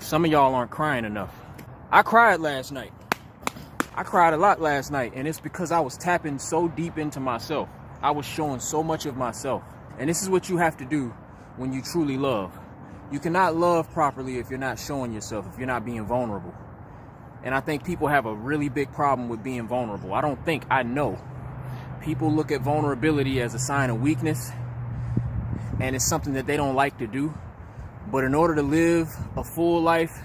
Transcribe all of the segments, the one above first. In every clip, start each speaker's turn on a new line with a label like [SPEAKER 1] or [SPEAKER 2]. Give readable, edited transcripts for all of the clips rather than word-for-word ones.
[SPEAKER 1] Some of y'all aren't crying enough. I cried last night. I cried a lot last night, and it's because I was tapping so deep into myself. I was showing so much of myself. And this is what you have to do when you truly love. You cannot love properly if you're not showing yourself, if you're not being vulnerable. And I think people have a really big problem with being vulnerable. I know. People look at vulnerability as a sign of weakness, and it's something that they don't like to do. But in order to live a full life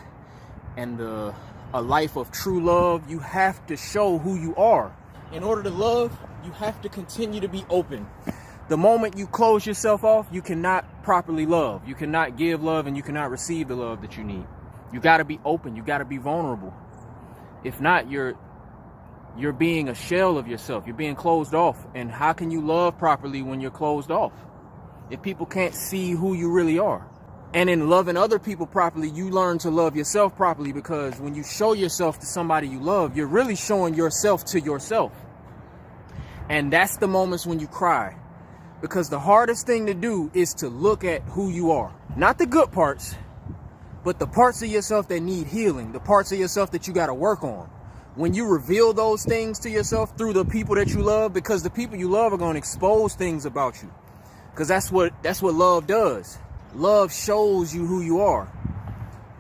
[SPEAKER 1] and a life of true love, you have to show who you are. In order to love, you have to continue to be open. The moment you close yourself off, you cannot properly love. You cannot give love, and you cannot receive the love that you need. You got to be open. You got to be vulnerable. If not, you're being a shell of yourself. You're being closed off. And how can you love properly when you're closed off? If people can't see who you really are. And in loving other people properly, you learn to love yourself properly, because when you show yourself to somebody you love, you're really showing yourself to yourself. And that's the moments when you cry. Because the hardest thing to do is to look at who you are. Not the good parts, but the parts of yourself that need healing, the parts of yourself that you got to work on. When you reveal those things to yourself through the people that you love, because the people you love are going to expose things about you. Because that's what love does. Love shows you who you are.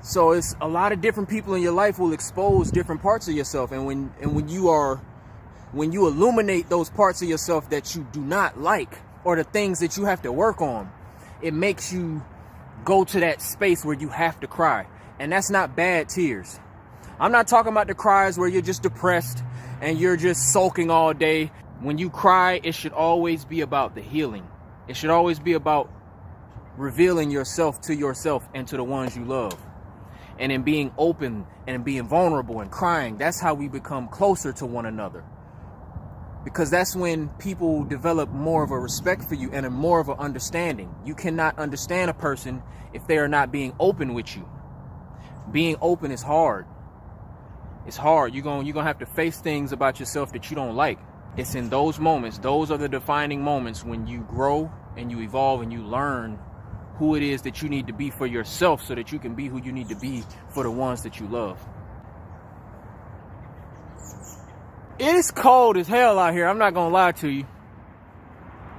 [SPEAKER 1] So it's a lot of different people in your life will expose different parts of yourself. And when you illuminate those parts of yourself that you do not like, or the things that you have to work on, it makes you go to that space where you have to cry. And that's not bad tears. I'm not talking about the cries where you're just depressed and you're just sulking all day. When you cry, it should always be about the healing. It should always be about revealing yourself to yourself and to the ones you love. And in being open and being vulnerable and crying, that's how we become closer to one another. Because that's when people develop more of a respect for you and a more of an understanding. You cannot understand a person if they are not being open with you. Being open is hard. It's hard. You're gonna have to face things about yourself that you don't like. It's in those moments, those are the defining moments when you grow and you evolve and you learn who it is that you need to be for yourself, so that you can be who you need to be for the ones that you love. It is cold as hell out here. I'm not gonna lie to you.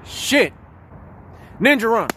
[SPEAKER 1] Shit. Ninja run.